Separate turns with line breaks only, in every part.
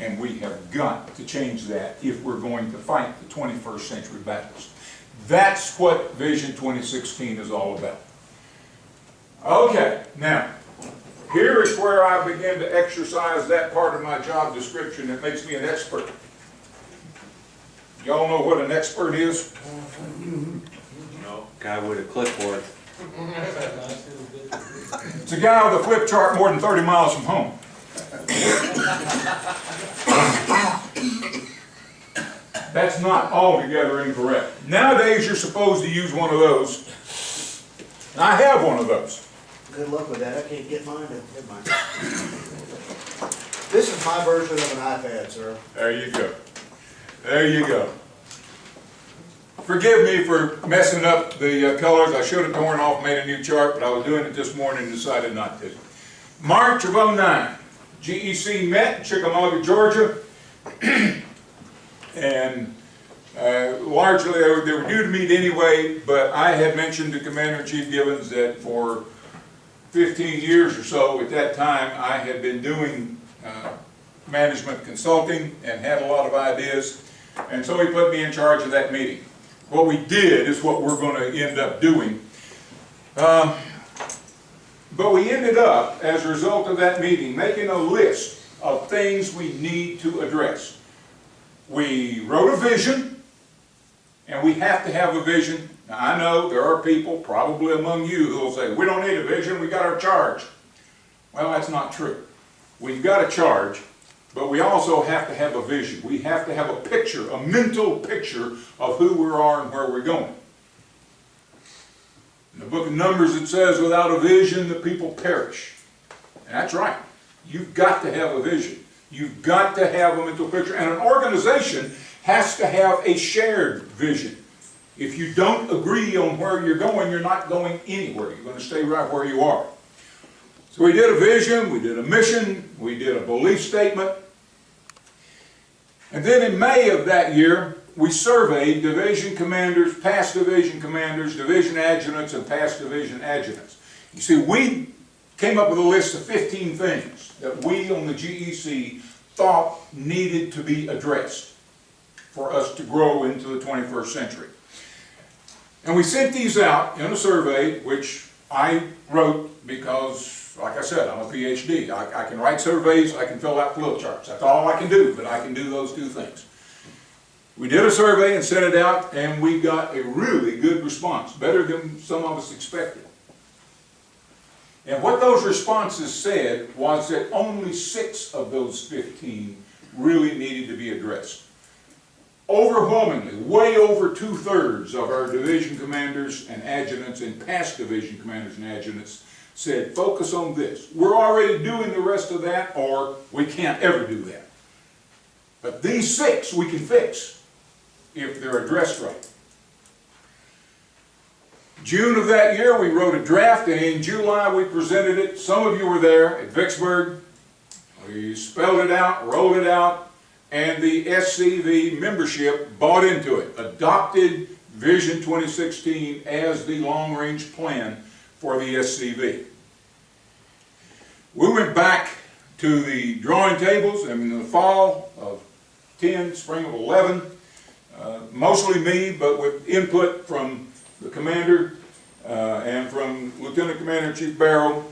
And we have got to change that if we're going to fight the 21st century battles. That's what Vision 2016 is all about. Okay, now, here is where I begin to exercise that part of my job description that makes me an expert. Y'all know what an expert is?
No. Guy with a clipboard.
It's a guy with a flip chart more than 30 miles from home. That's not altogether incorrect. Nowadays, you're supposed to use one of those. And I have one of those.
Good luck with that. I can't get mine. Never mind. This is my version of an iPad, sir.
There you go. There you go. Forgive me for messing up the colors. I should have torn off, made a new chart, but I was doing it this morning and decided not to. March of '09, GEC met in Chickamauga, Georgia, and largely they were due to meet anyway, but I had mentioned to Commander-in-Chief Gibbons that for 15 years or so at that time I had been doing management consulting and had a lot of ideas, and so he put me in charge of that meeting. What we did is what we're going to end up doing. But we ended up, as a result of that meeting, making a list of things we need to address. We wrote a vision, and we have to have a vision. Now, I know there are people, probably among you, who will say, we don't need a vision, we got our charge. Well, that's not true. We've got a charge, but we also have to have a vision. We have to have a picture, a mental picture of who we are and where we're going. In the book of Numbers it says, without a vision the people perish. And that's right. You've got to have a vision. You've got to have a mental picture. And an organization has to have a shared vision. If you don't agree on where you're not going anywhere. You're going to stay right where you are. So we did a vision, we did a mission, we did a belief statement. And then in May of that year, we surveyed division commanders, past division commanders, division adjutants, and past division adjutants. You see, we came up with a list of 15 things that we on the GEC thought needed to be addressed for us to grow into the 21st century. And we sent these out in a survey, which I wrote because, like I said, I'm a PhD. I can write surveys, I can fill out flow charts. That's all I can do, but I can do those two things. We did a survey and sent it out, and we got a really good response, better than some of us expected. And what those responses said was that only 6 of those 15 really needed to be addressed. Overwhelmingly, way over 2/3 of our division commanders and adjutants and past division commanders and adjutants said, focus on this. We're already doing the rest of that, or we can't ever do that. But these 6 we can fix if they're addressed right. June of that year we wrote a draft, and in July we presented it. Some of you were there at Vicksburg. We spelled it out, rolled it out, and the SCV membership bought into it, adopted Vision 2016 as the long-range plan for the SCV. We went back to the drawing tables in the fall of 10, spring of 11, mostly me, but with input from the commander and from Lieutenant Commander-in-Chief Barrow.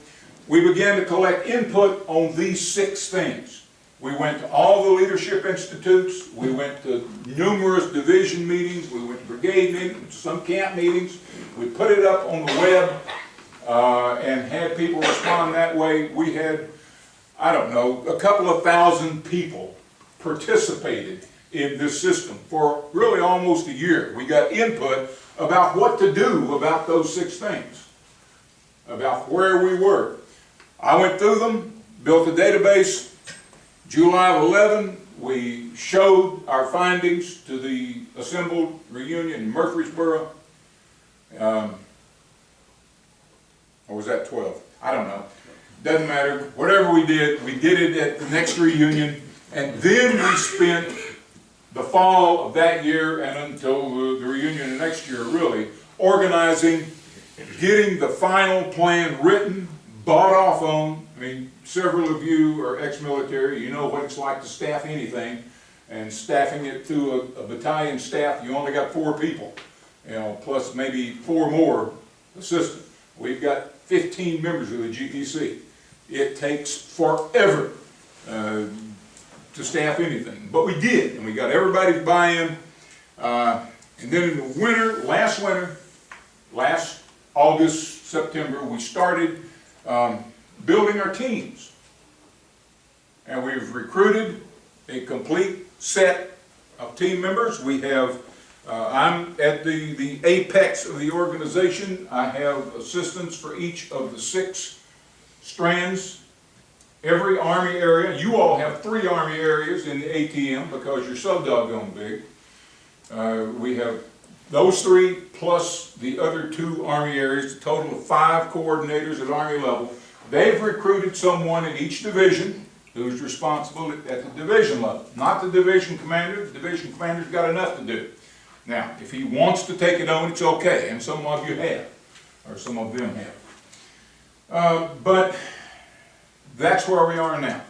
We began to collect input on these 6 things. We went to all the leadership institutes, we went to numerous division meetings, we went to brigade meetings, some camp meetings. We put it up on the web and had people respond that way. We had, I don't know, a couple of thousand people participated in this system for really almost a year. We got input about what to do about those 6 things, about where we were. I went through them, built a database. July of 11, we showed our findings to the assembled reunion in Murfreesboro. Or was that 12? I don't know. Doesn't matter. Whatever we did it at the next reunion. And then we spent the fall of that year and until the reunion the next year, really, organizing, getting the final plan written, bought off on, I mean, several of you are ex-military, you know what it's like to staff anything, and staffing it to a battalion staff, you only got 4 people, you know, plus maybe 4 more assistants. We've got 15 members of the GEC. It takes forever to staff anything, but we did, and we got everybody's buy-in. And then in the winter, last August, September, we started building our teams. And we've recruited a complete set of team members. We have, I'm at the apex of the organization. I have assistants for each of the 6 strands. Every Army area, you all have 3 Army areas in the ATM because you're so doggone big. We have those 3 plus the other 2 Army areas, a total of 5 coordinators at Army level. They've recruited someone in each division who's responsible at the division level, not the division commander. The division commander's got enough to do. Now, if he wants to take it on, it's okay, and some of you have, or some of them have. But that's where we are now.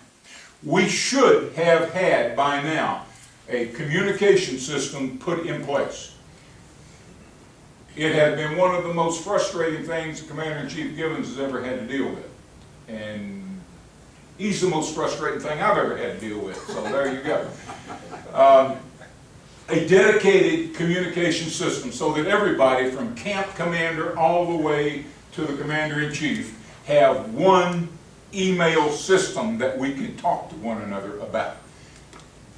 We should have had by now a communication system put in place. It had been one of the most frustrating things Commander-in-Chief Givens has ever had to deal with. And he's the most frustrating thing I've ever had to deal with, so there you go. A dedicated communication system so that everybody from camp commander all the way to the Commander-in-Chief have one email system that we can talk to one another about.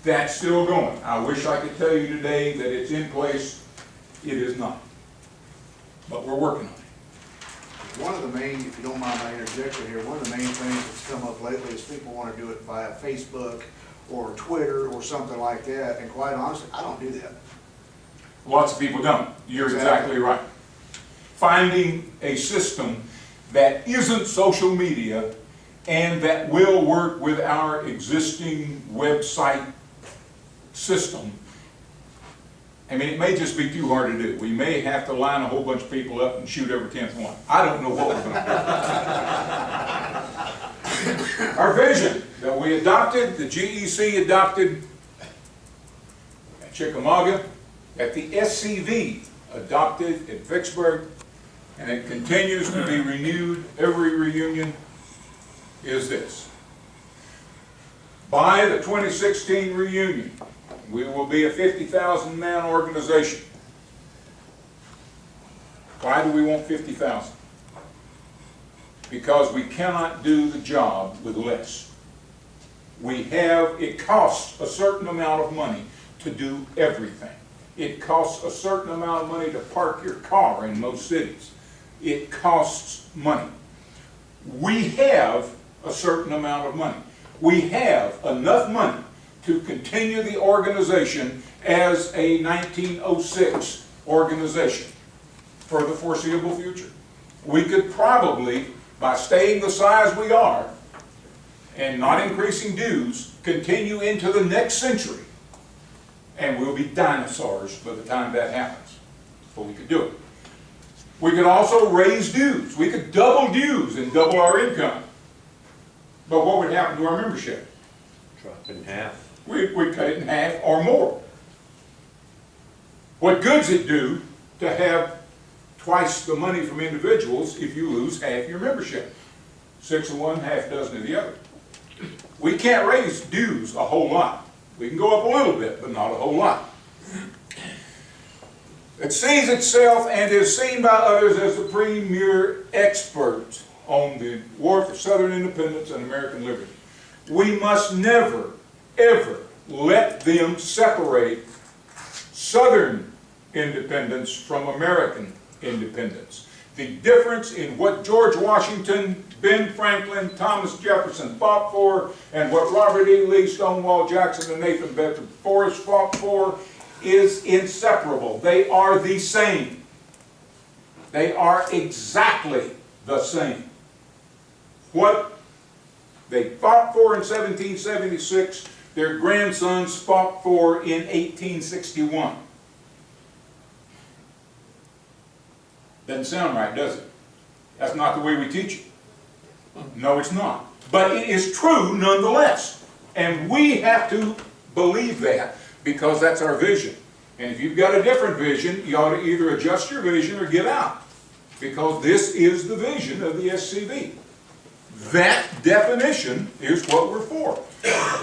That's still going. I wish I could tell you today that it's in place. It is not. But we're working on it.
One of the main, if you don't mind my interjection here, one of the main things that's come up lately is people want to do it via Facebook or Twitter or something like that, and quite honestly, I don't do that.
Lots of people don't. You're exactly right. Finding a system that isn't social media and that will work with our existing website system. I mean, it may just be too hard to do. We may have to line a whole bunch of people up and shoot every 10th one. I don't know what we're going to do. Our vision that we adopted, the GEC adopted at Chickamauga, that the SCV adopted at Vicksburg, and it continues to be renewed every reunion, is this. By the 2016 reunion, we will be a 50,000 man organization. Why do we want 50,000? Because we cannot do the job with less. It costs a certain amount of money to do everything. It costs a certain amount of money to park your car in most cities. It costs money. We have a certain amount of money. We have enough money to continue the organization as a 1906 organization for the foreseeable future. We could probably, by staying the size we are and not increasing dues, continue into the next century, and we'll be dinosaurs by the time that happens. But we could do it. We could also raise dues. We could double dues and double our income. But what would happen to our membership?
Drop it in half.
We'd cut it in half or more. What good's it do to have twice the money from individuals if you lose half your membership? 6 of one, half dozen of the other. We can't raise dues a whole lot. We can go up a little bit, but not a whole lot. It sees itself and is seen by others as the premier expert on the war for Southern independence and American liberty. We must never, ever let them separate Southern independence from American independence. The difference in what George Washington, Ben Franklin, Thomas Jefferson fought for, and what Robert E. Lee, Stonewall Jackson, and Nathan Bedford Forrest fought for is inseparable. They are the same. They are exactly the same. What they fought for in 1776, their grandsons fought for in 1861. Doesn't sound right, does it? That's not the way we teach it. No, it's not. But it is true nonetheless. And we have to believe that because that's our vision. And if you've got a different vision, you ought to either adjust your vision or get out. Because this is the vision of the SCV. That definition is what we're for.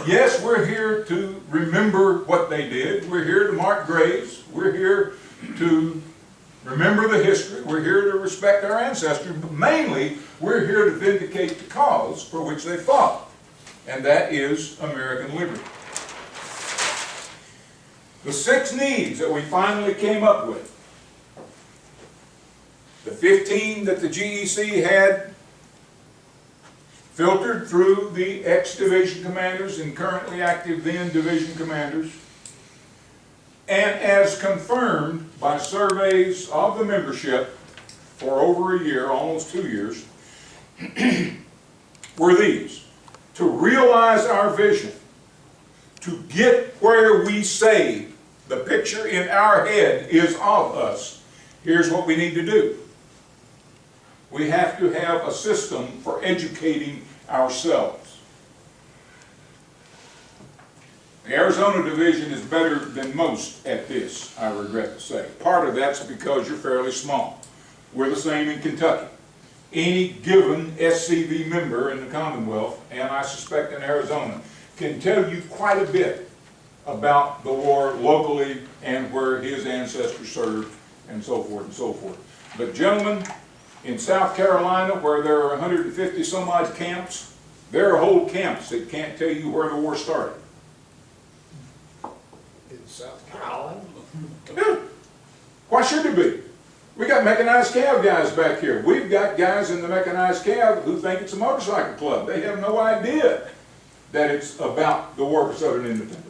Yes, we're here to remember what they did. We're here to mark graves. We're here to remember the history. We're here to respect our ancestors. But mainly, we're here to vindicate the cause for which they fought. And that is American liberty. The 6 needs that we finally came up with. The 15 that the GEC had filtered through the ex-division commanders and currently active then division commanders, and as confirmed by surveys of the membership for over a year, almost 2 years, were these: to realize our vision, to get where we say the picture in our head is of us. Here's what we need to do. We have to have a system for educating ourselves. The Arizona division is better than most at this, I regret to say. Part of that's because you're fairly small. We're the same in Kentucky. Any given SCV member in the Commonwealth, and I suspect in Arizona, can tell you quite a bit about the war locally and where his ancestors served and so forth and so forth. But gentlemen, in South Carolina, where there are 150 some odd camps, there are whole camps that can't tell you where the war started.
In South Carolina?
Yeah. Why should there be? We got mechanized cav guys back here. We've got guys in the mechanized cav who think it's a motorcycle club. They have no idea that it's about the war for Southern independence.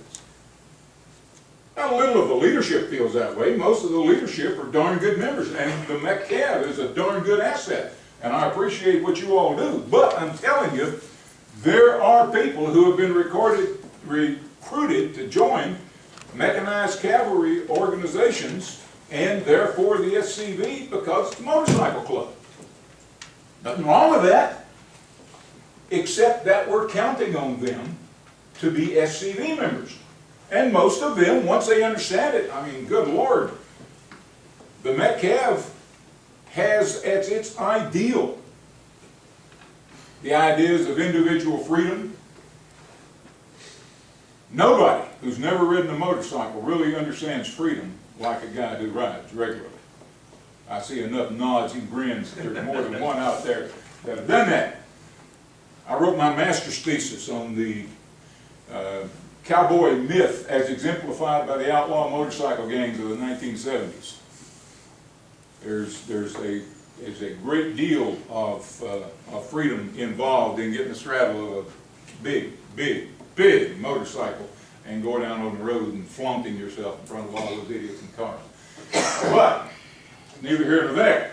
Now, a little of the leadership feels that way. Most of the leadership are darn good members, and the Mech Cav is a darn good asset. And I appreciate what you all do. But I'm telling you, there are people who have been recruited to join mechanized cavalry organizations, and therefore the SCV, because it's a motorcycle club. Nothing wrong with that, except that we're counting on them to be SCV members. And most of them, once they understand it, I mean, good Lord, the Metcav has as its ideal the ideas of individual freedom. Nobody who's never ridden a motorcycle really understands freedom like a guy who rides regularly. I see enough nods and grins. There's more than one out there that have done that. I wrote my master's thesis on the cowboy myth as exemplified by the outlaw motorcycle gangs of the 1970s. There's a great deal of freedom involved in getting the straddle of a big motorcycle and going down on the road and flaunting yourself in front of all those idiots in cars. But neither here nor there.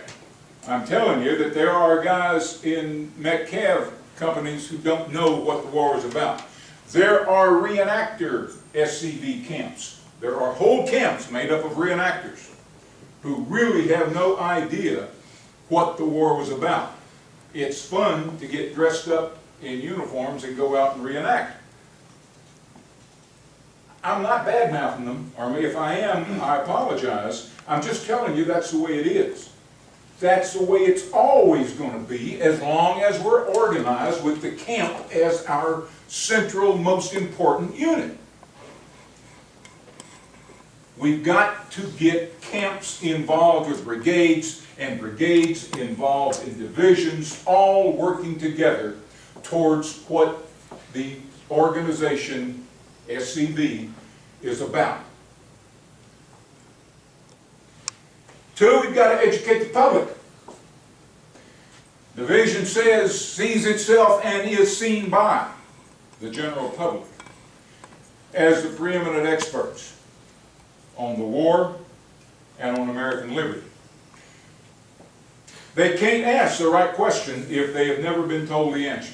I'm telling you that there are guys in Metcav companies who don't know what the war is about. There are reenactor SCV camps. There are whole camps made up of reenactors who really have no idea what the war was about. It's fun to get dressed up in uniforms and go out and reenact. I'm not bad-mouthing them, or if I am, I apologize. I'm just telling you that's the way it is. That's the way it's always going to be as long as we're organized with the camp as our central, most important unit. We've got to get camps involved with brigades and brigades involved in divisions, all working together towards what the organization SCV is about. 2, we've got to educate the public. The vision says, sees itself and is seen by the general public as the preeminent experts on the war and on American liberty. They can't ask the right question if they have never been told the answer.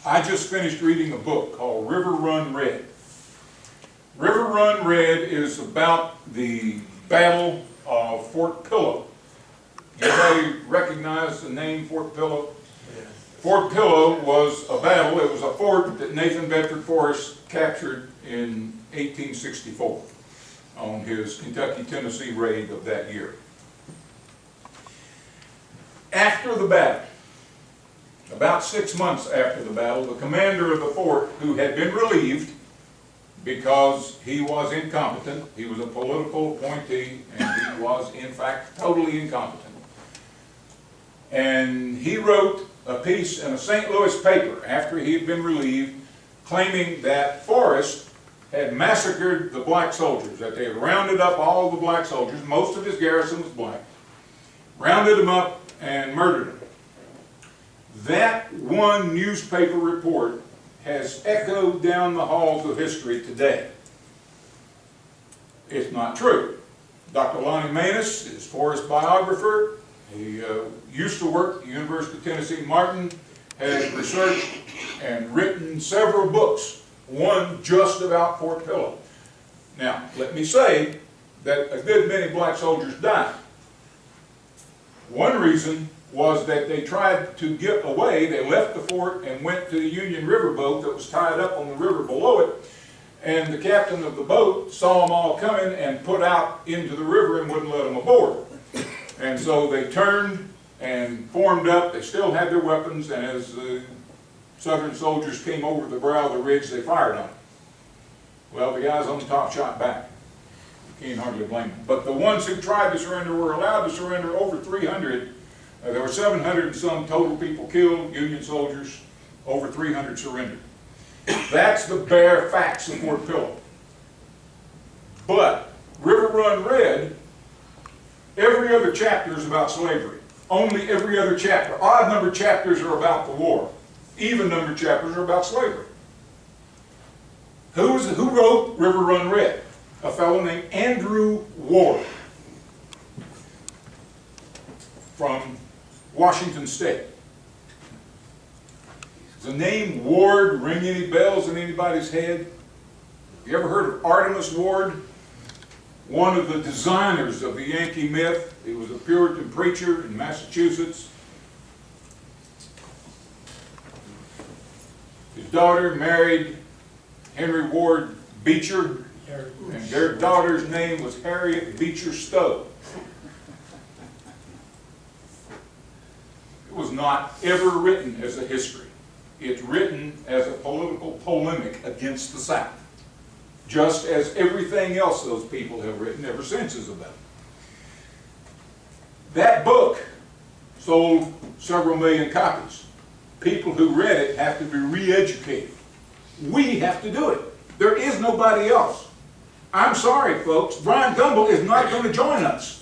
I just finished reading a book called River Run Red. River Run Red is about the Battle of Fort Pillow. Anybody recognize the name Fort Pillow? Fort Pillow was a battle. It was a fort that Nathan Bedford Forrest captured in 1864 on his Kentucky-Tennessee raid of that year. After the battle, about 6 months after the battle, the commander of the fort, who had been relieved because he was incompetent, he was a political appointee, and he was in fact totally incompetent. And he wrote a piece in a St. Louis paper after he had been relieved, claiming that Forrest had massacred the black soldiers, that they had rounded up all the black soldiers, most of his garrison was black, rounded them up and murdered them. That one newspaper report has echoed down the halls of history today. It's not true. Dr. Lonnie Manus is Forrest's biographer. He used to work at the University of Tennessee Martin, has researched and written several books, one just about Fort Pillow. Now, let me say that a good many black soldiers died. One reason was that they tried to get away. They left the fort and went to the Union River boat that was tied up on the river below it, and the captain of the boat saw them all coming and put out into the river and wouldn't let them aboard. And so they turned and formed up. They still had their weapons, and as the Southern soldiers came over the brow of the ridge, they fired on them. Well, the guys on the top shot back. You can't hardly blame them. But the ones who tried to surrender were allowed to surrender. Over 300. There were 700 and some total people killed, Union soldiers. Over 300 surrendered. That's the bare facts of Fort Pillow. But River Run Red, every other chapter is about slavery. Only every other chapter. Odd numbered chapters are about the war. Even numbered chapters are about slavery. Who wrote River Run Red? A fellow named Andrew Ward from Washington State. Does the name Ward ring any bells in anybody's head? You ever heard of Artemus Ward? One of the designers of the Yankee myth. He was a Puritan preacher in Massachusetts. His daughter married Henry Ward Beecher, and their daughter's name was Harriet Beecher Stowe. It was not ever written as a history. It's written as a political polemic against the South, just as everything else those people have written ever since is about. That book sold several million copies. People who read it have to be re-educated. We have to do it. There is nobody else. I'm sorry, folks. Brian Gumbel is not going to join us.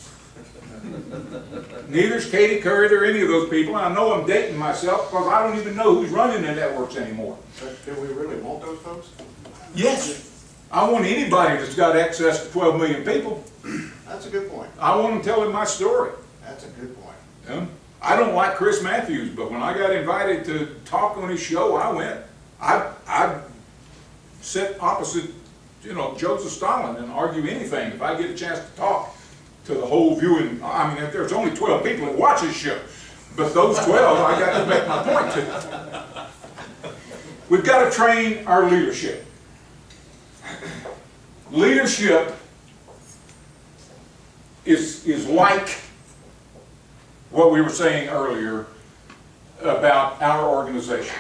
Neither's Katie Curry or any of those people. I know I'm dating myself because I don't even know who's running the networks anymore.
But do we really want those folks?
Yes. I want anybody that's got access to 12 million people.
That's a good point.
I want them telling my story.
That's a good point.
Yeah. I don't like Chris Matthews, but when I got invited to talk on his show, I went. I sit opposite, Joseph Stalin and argue anything if I get a chance to talk to the whole viewing. I mean, if there's only 12 people that watch his show, but those 12, I got to make my point to. We've got to train our leadership. Leadership is like what we were saying earlier about our organization.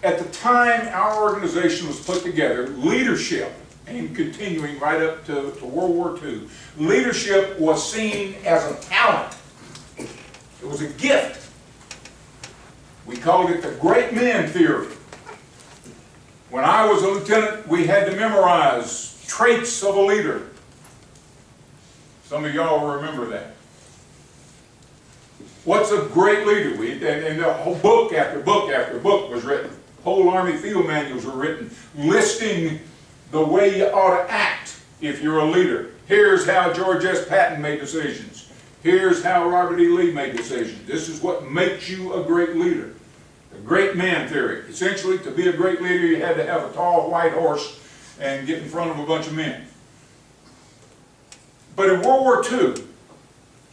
At the time our organization was put together, leadership, and continuing right up to World War II, leadership was seen as a talent. It was a gift. We called it the great man theory. When I was a lieutenant, we had to memorize traits of a leader. Some of y'all will remember that. What's a great leader? And the whole book after book after book was written. Whole Army field manuals were written listing the way you ought to act if you're a leader. Here's how George S. Patton made decisions. Here's how Robert E. Lee made decisions. This is what makes you a great leader. The great man theory. Essentially, to be a great leader, you had to have a tall white horse and get in front of a bunch of men. But in World War II,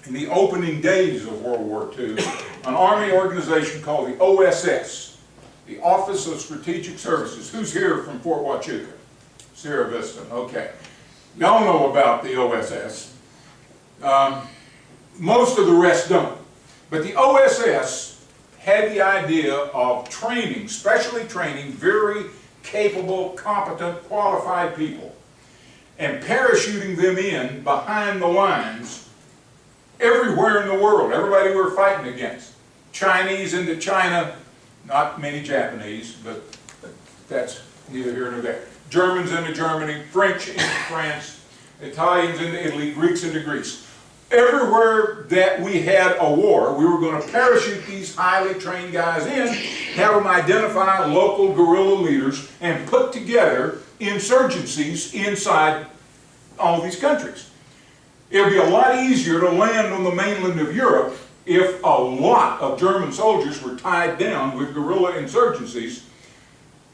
in the opening days of World War II, an Army organization called the OSS, the Office of Strategic Services. Who's here from Fort Huachuca? Sierra Vista, okay. Y'all know about the OSS. Most of the rest don't. But the OSS had the idea of training, specially training very capable, competent, qualified people and parachuting them in behind the lines everywhere in the world, everybody we were fighting against. Chinese into China, not many Japanese, but that's neither here nor there. Germans into Germany, French into France, Italians into Italy, Greeks into Greece. Everywhere that we had a war, we were going to parachute these highly trained guys in, have them identify local guerrilla leaders, and put together insurgencies inside all these countries. It would be a lot easier to land on the mainland of Europe if a lot of German soldiers were tied down with guerrilla insurgencies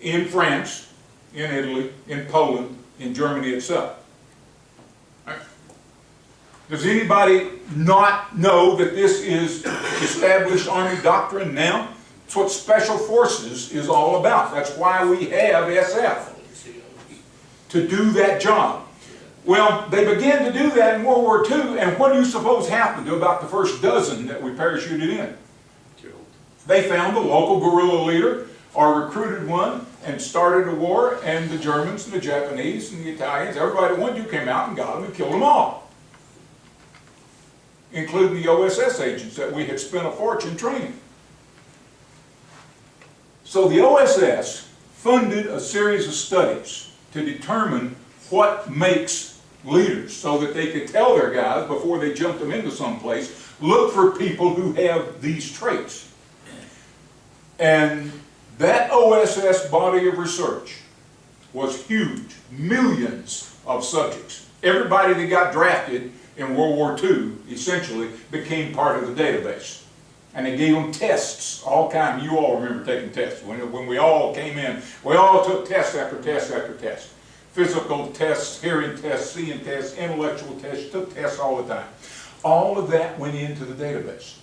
in France, in Italy, in Poland, in Germany itself. Does anybody not know that this is established Army doctrine now? It's what Special Forces is all about. That's why we have SF, to do that job. Well, they began to do that in World War II, and what do you suppose happened to about the first dozen that we parachuted in? They found a local guerrilla leader, or recruited one, and started a war, and the Germans and the Japanese and the Italians, everybody that wanted to came out and got them and killed them all, including the OSS agents that we had spent a fortune training. So the OSS funded a series of studies to determine what makes leaders, so that they could tell their guys before they jumped them into someplace, look for people who have these traits. And that OSS body of research was huge. Millions of subjects. Everybody that got drafted in World War II essentially became part of the database. And they gave them tests, all kinds. You all remember taking tests. When we all came in, we all took test after test after test. Physical tests, hearing tests, seeing tests, intellectual tests, took tests all the time. All of that went into the database.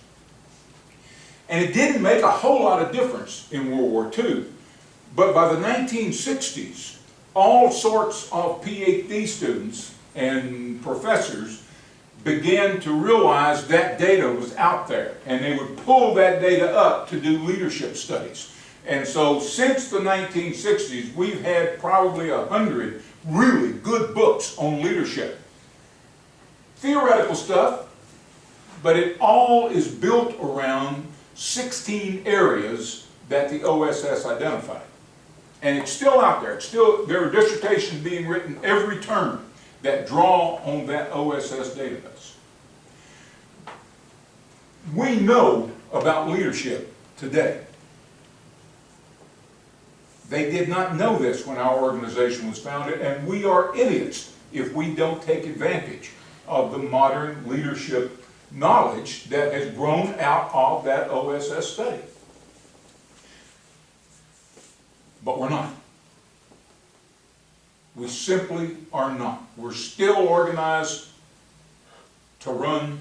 And it didn't make a whole lot of difference in World War II. But by the 1960s, all sorts of PhD students and professors began to realize that data was out there, and they would pull that data up to do leadership studies. And so since the 1960s, we've had probably 100 really good books on leadership. Theoretical stuff, but it all is built around 16 areas that the OSS identified. And it's still out there. There are dissertations being written every term that draw on that OSS database. We know about leadership today. They did not know this when our organization was founded, and we are idiots if we don't take advantage of the modern leadership knowledge that has grown out of that OSS study. But we're not. We simply are not. We're still organized to run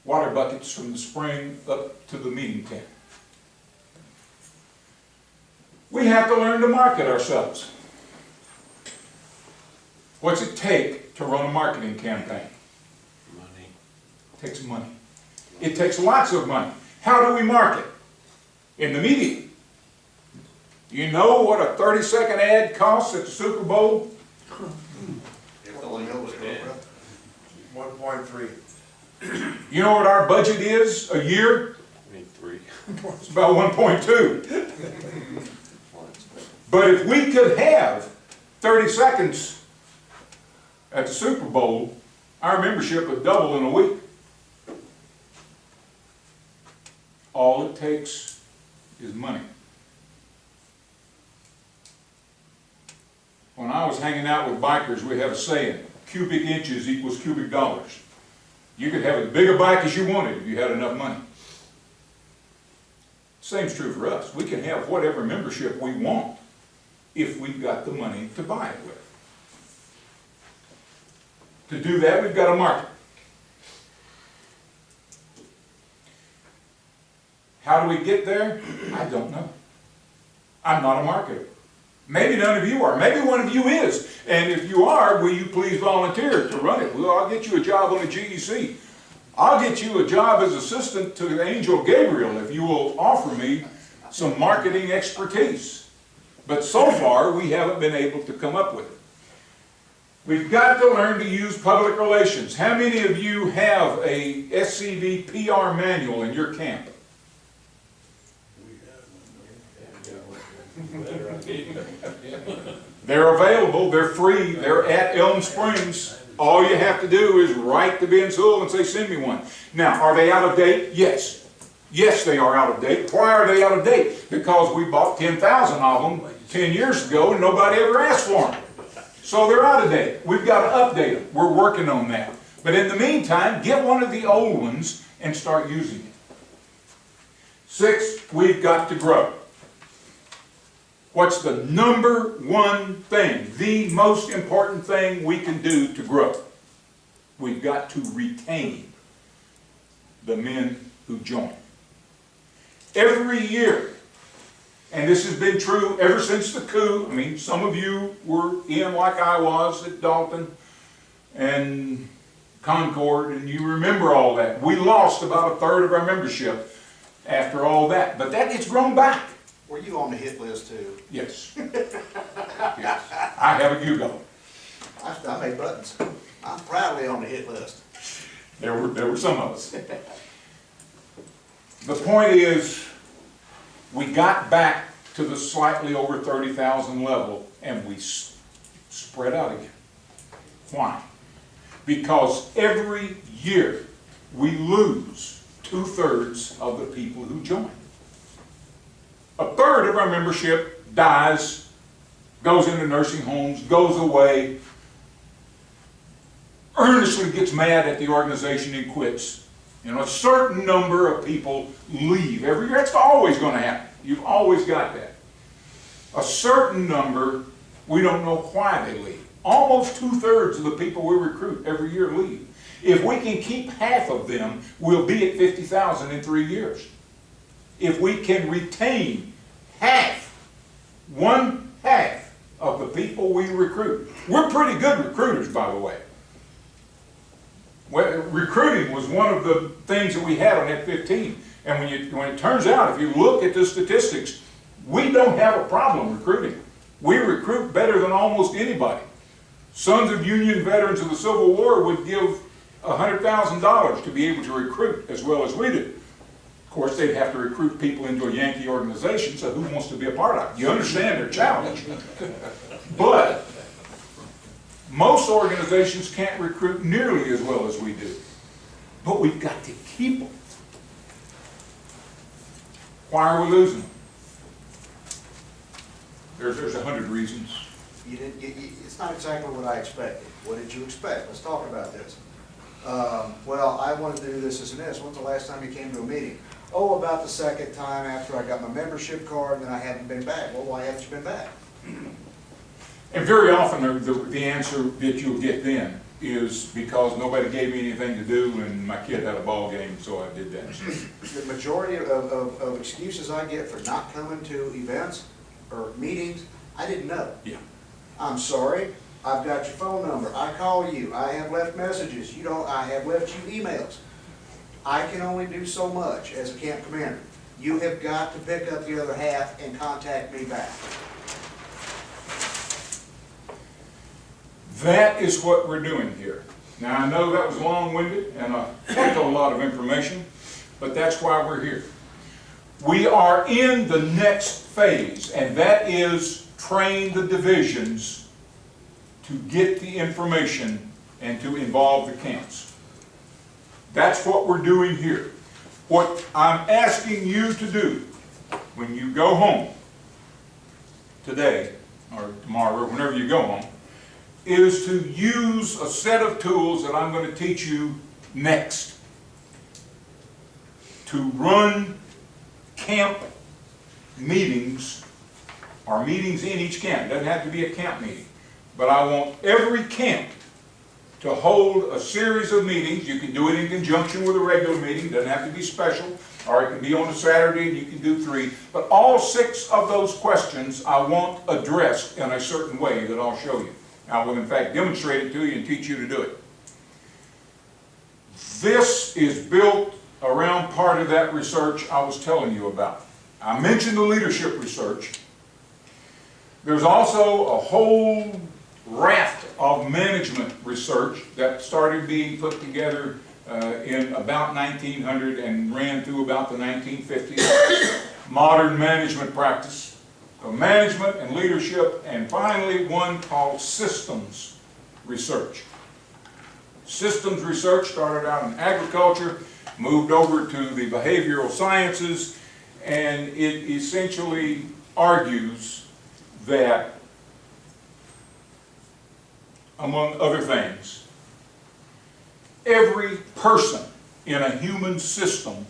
water buckets from the spring up to the meeting tent. We have to learn to market ourselves. What's it take to run a marketing campaign?
Money.
It takes money. It takes lots of money. How do we market? In the media. You know what a 30-second ad costs at the Super Bowl?
1.3.
You know what our budget is a year?
I mean, 3.
It's about 1.2. But if we could have 30 seconds at the Super Bowl, our membership would double in a week. All it takes is money. When I was hanging out with bikers, we had a saying, cubic inches equals cubic dollars. You could have as big a bike as you wanted if you had enough money. Same's true for us. We can have whatever membership we want if we've got the money to buy it with. To do that, we've got to market. How do we get there? I don't know. I'm not a marketer. Maybe none of you are. Maybe one of you is. And if you are, will you please volunteer to run it? Well, I'll get you a job on the GEC. I'll get you a job as assistant to Angel Gabriel if you will offer me some marketing expertise. But so far, we haven't been able to come up with it. We've got to learn to use public relations. How many of you have a SCV PR manual in your camp? They're available, they're free, they're at Elm Springs. All you have to do is write to Ben Sewell and say, send me one. Now, are they out of date? Yes. Yes, they are out of date. Why are they out of date? Because we bought 10,000 of them 10 years ago and nobody ever asked for them. So they're out of date. We've got to update them. We're working on that. But in the meantime, get one of the old ones and start using it. 6, we've got to grow. What's the number one thing, the most important thing we can do to grow? We've got to retain the men who join. Every year, and this has been true ever since the coup. I mean, some of you were in like I was at Dalton and Concord, and you remember all that. We lost about 1/3 of our membership after all that, but that it's grown back.
Were you on the hit list too?
Yes. Yes. I have a Hugo.
I made buttons. I'm proudly on the hit list.
There were some of us. The point is, we got back to the slightly over 30,000 level, and we spread out again. Why? Because every year we lose 2/3 of the people who join. 1/3 of our membership dies, goes into nursing homes, goes away, earnestly gets mad at the organization and quits. You know, a certain number of people leave every year. That's always going to happen. You've always got that. A certain number, we don't know why they leave. Almost 2/3 of the people we recruit every year leave. If we can keep half of them, we'll be at 50,000 in 3 years. If we can retain half, 1/2 of the people we recruit. We're pretty good recruiters, by the way. Well, recruiting was one of the things that we had on F-15. And when it turns out, if you look at the statistics, we don't have a problem recruiting. We recruit better than almost anybody. Sons of Union veterans of the Civil War would give $100,000 to be able to recruit as well as we do. Of course, they'd have to recruit people into a Yankee organization, so who wants to be a part of it? You understand their challenge. But most organizations can't recruit nearly as well as we do. But we've got to keep them. Why are we losing them? There's 100 reasons.
It's not exactly what I expected. What did you expect? Let's talk about this. Well, I wanted to do this and this. When's the last time you came to a meeting? Oh, about the second time after I got my membership card, and then I hadn't been back. Well, why haven't you been back?
And very often the answer that you'll get then is because nobody gave me anything to do and my kid had a ball game, so I did that.
The majority of excuses I get for not coming to events or meetings, I didn't know.
Yeah.
I'm sorry, I've got your phone number, I call you, I have left messages, I have left you emails. I can only do so much as a camp commander. You have got to pick up the other half and contact me back.
That is what we're doing here. Now, I know that was long-winded and a heck of a lot of information, but that's why we're here. We are in the next phase, and that is train the divisions to get the information and to involve the camps. That's what we're doing here. What I'm asking you to do when you go home today or tomorrow or whenever you go home is to use a set of tools that I'm going to teach you next to run camp meetings or meetings in each camp. It doesn't have to be a camp meeting, but I want every camp to hold a series of meetings. You can do it in conjunction with a regular meeting, doesn't have to be special. or it can be on a Saturday and you can do 3. But all 6 of those questions I want addressed in a certain way that I'll show you. I will in fact demonstrate it to you and teach you to do it. This is built around part of that research I was telling you about. I mentioned the leadership research. There's also a whole raft of management research that started being put together in about 1900 and ran through about the 1950s. Modern management practice, so management and leadership, and finally one called systems research. Systems research started out in agriculture, moved over to the behavioral sciences, and it essentially argues that, among other things, every person in a human system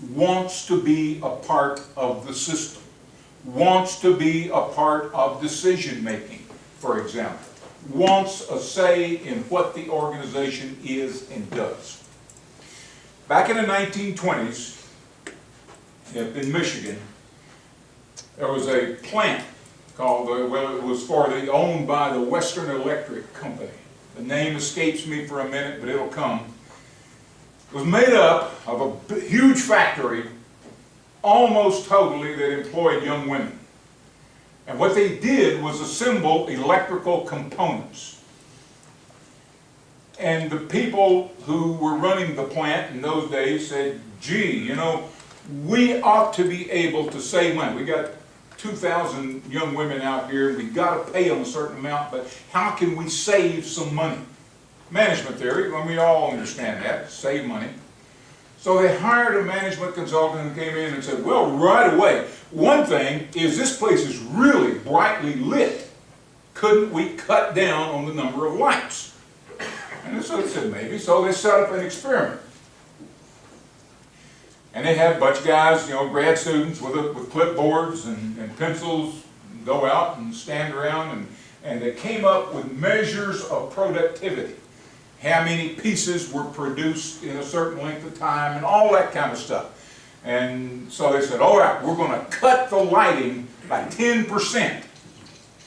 wants to be a part of the system, wants to be a part of decision making, for example, wants a say in what the organization is and does. Back in the 1920s, in Michigan, there was a plant called, well, it was owned by the Western Electric Company. The name escapes me for a minute, but it'll come. It was made up of a huge factory, almost totally, that employed young women. And what they did was assemble electrical components. And the people who were running the plant in those days said, gee, you know, we ought to be able to save money. We got 2,000 young women out here, we got to pay them a certain amount, but how can we save some money? Management theory, well, we all understand that, save money. So they hired a management consultant who came in and said, well, right away, one thing is this place is really brightly lit. Couldn't we cut down on the number of lights? And so they said maybe, so they set up an experiment. And they had a bunch of guys, you know, grad students with clipboards and pencils, go out and stand around, and they came up with measures of productivity. How many pieces were produced in a certain length of time, and all that kind of stuff. And so they said, all right, we're going to cut the lighting by 10%.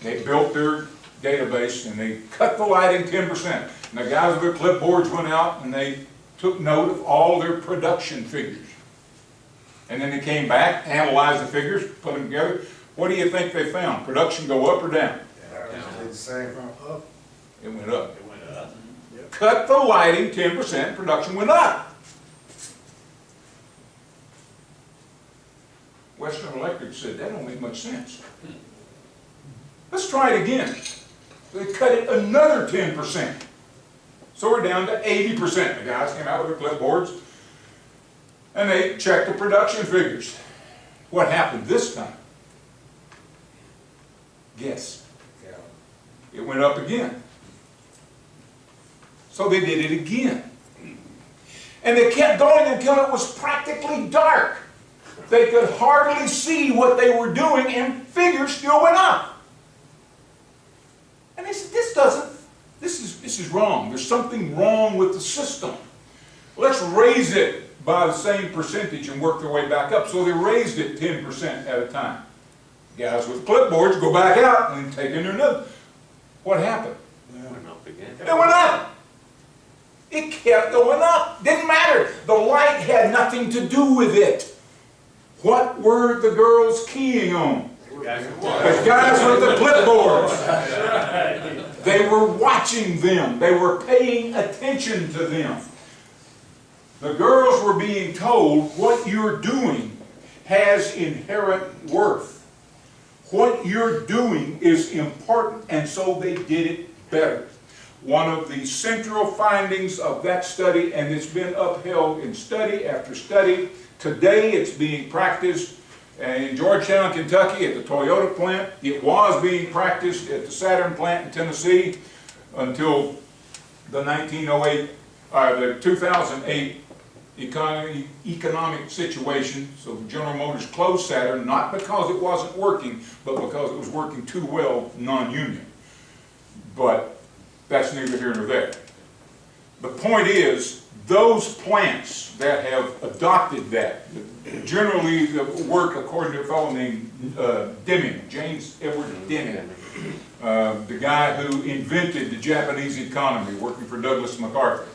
They built their database, and they cut the lighting 10%. And the guys with their clipboards went out, and they took note of all their production figures. And then they came back, analyzed the figures, put them together. What do you think they found? Production go up or down?
It's the same. Up.
It went up.
It went up.
Yep.
Cut the lighting 10%, production went up. Western Electric said, that don't make much sense. Let's try it again. So they cut it another 10%. So we're down to 80%. The guys came out with their clipboards, and they checked the production figures. What happened this time? Guess. It went up again. So they did it again. And they kept going until it was practically dark. They could hardly see what they were doing, and figures still went up. And they said, this is wrong. There's something wrong with the system. Let's raise it by the same percentage and work their way back up. So they raised it 10% at a time. Guys with clipboards go back out and take in their notes. What happened?
It went up again.
It went up. It kept going up. Didn't matter. The light had nothing to do with it. What were the girls keying on? The guys with the clipboards. They were watching them. They were paying attention to them. The girls were being told what you're doing has inherent worth. What you're doing is important, and so they did it better. One of the central findings of that study, and it's been upheld in study after study, today it's being practiced in Georgetown, Kentucky at the Toyota plant. It was being practiced at the Saturn plant in Tennessee until the 2008 economic situation. So General Motors closed Saturn, not because it wasn't working, but because it was working too well non-union. But that's neither here nor there. The point is, those plants that have adopted that, generally work according to a fellow named Deming, James Edward Deming, the guy who invented the Japanese economy, working for Douglas MacArthur.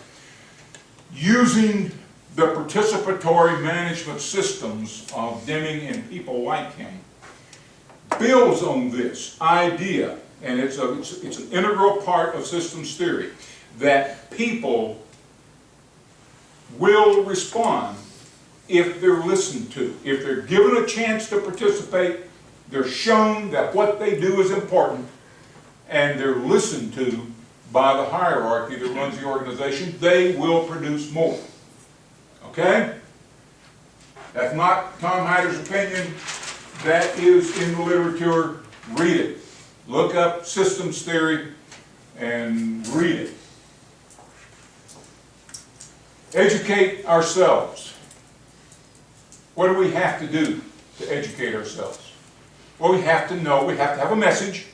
Using the participatory management systems of Deming and people like him, builds on this idea, and it's an integral part of systems theory, that people will respond if they're listened to. If they're given a chance to participate, they're shown that what they do is important, and they're listened to by the hierarchy that runs the organization, they will produce more. Okay? That's not Tom Hyder's opinion. That is in the literature. Read it. Look up systems theory and read it. Educate ourselves. What do we have to do to educate ourselves? Well, we have to know, we have to have a message,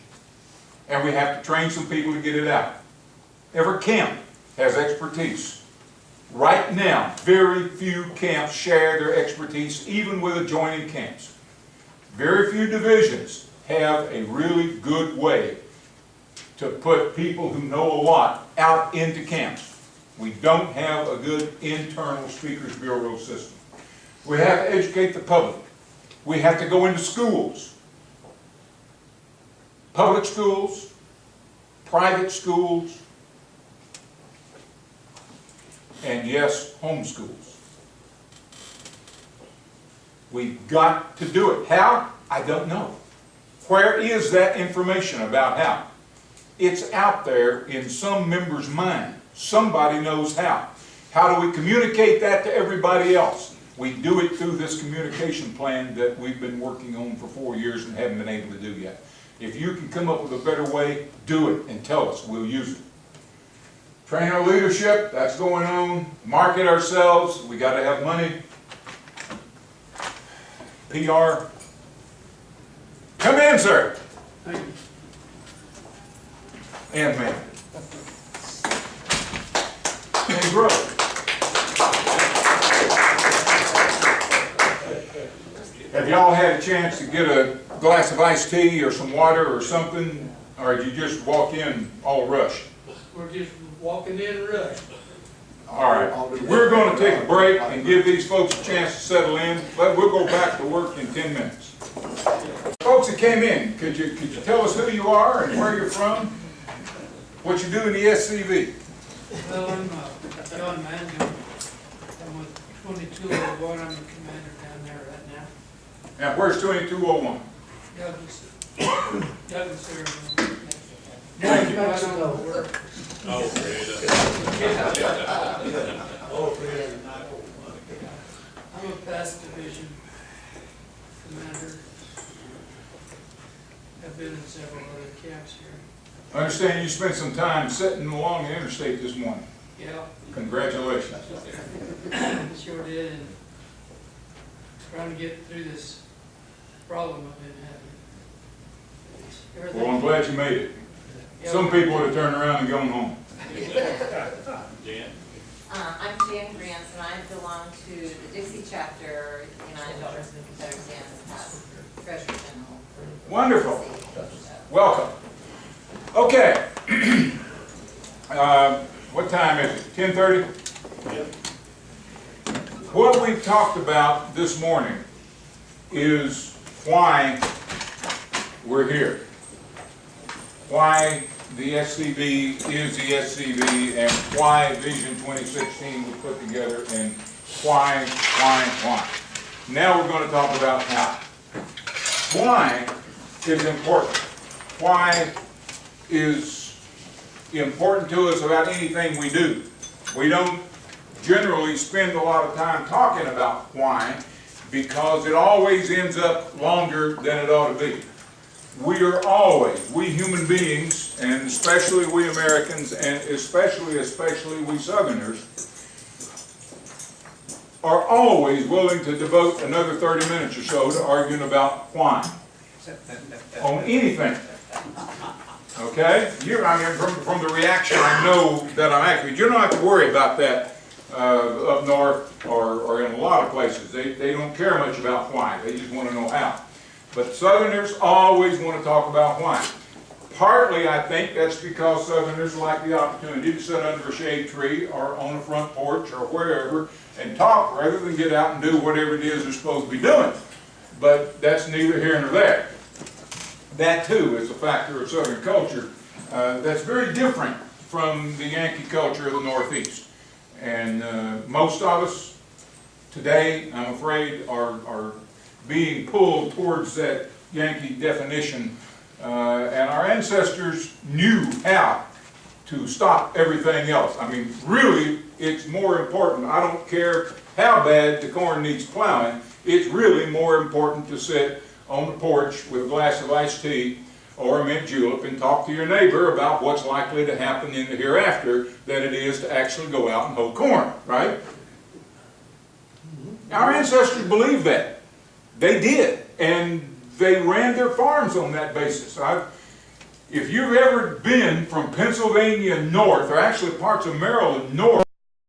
and we have to train some people to get it out. Every camp has expertise. Right now, very few camps share their expertise, even with adjoining camps. Very few divisions have a really good way to put people who know a lot out into camps. We don't have a good internal speakers bureau system. We have to educate the public. We have to go into schools. Public schools, private schools, and yes, homeschools. We've got to do it. How? I don't know. Where is that information about how? It's out there in some member's mind. Somebody knows how. How do we communicate that to everybody else? We do it through this communication plan that we've been working on for 4 years and haven't been able to do yet. If you can come up with a better way, do it and tell us. We'll use it. Train our leadership, that's going on. Market ourselves, we got to have money. PR. Come in, sir.
Thank you.
And ma'am. And brother. Have y'all had a chance to get a glass of iced tea or some water or something? Or did you just walk in all rushed?
We're just walking in rush.
All right. We're going to take a break and give these folks a chance to settle in, but we'll go back to work in 10 minutes. Folks that came in, could you tell us who you are and where you're from? What you do in the SCV?
Well, I'm John Mangan. I'm with 2201. I'm the commander down there right now.
Now, where's 2201?
Douglas, Arizona.
Thank you.
Right on the work. I'm a past division commander. I've been in several other camps here.
I understand you spent some time sitting along the interstate this morning.
Yeah,
Congratulations.
sure did, and trying to get through this problem I've been having.
Well, I'm glad you made it.
Yeah,
Some people would have turned around and gone home.
Jan?
I'm Jan Grants, and I belong to the Dixie chapter, United Daughters of the Confederacy, and past Treasurer General.
Wonderful. Welcome. Okay. What time is it? 10:30?
Yep.
What we've talked about this morning is why we're here. Why the SCV is the SCV, and why Vision 2016 was put together, and why. Now we're going to talk about how. Why is important. Why is important to us about anything we do. We don't generally spend a lot of time talking about why, because it always ends up longer than it ought to be. We are always, we human beings, and especially we Americans, and especially we Southerners, are always willing to devote another 30 minutes or so to arguing about why. On anything. Okay? I mean, from the reaction, I know that I'm accurate. You don't have to worry about that up north or in a lot of places. They don't care much about why, they just want to know how. But Southerners always want to talk about why. Partly, I think that's because Southerners like the opportunity to sit under a shade tree or on a front porch or wherever and talk rather than get out and do whatever it is they're supposed to be doing. But that's neither here nor there. That too is a factor of Southern culture that's very different from the Yankee culture of the Northeast. And most of us today, I'm afraid, are being pulled towards that Yankee definition. And our ancestors knew how to stop everything else. I mean, really, it's more important. I don't care how bad the corn needs plowing. It's really more important to sit on the porch with a glass of iced tea or a mint julep and talk to your neighbor about what's likely to happen in the hereafter than it is to actually go out and hoe corn, right? Our ancestors believed that. They did. And they ran their farms on that basis. If you've ever been from Pennsylvania north, or actually parts of Maryland north,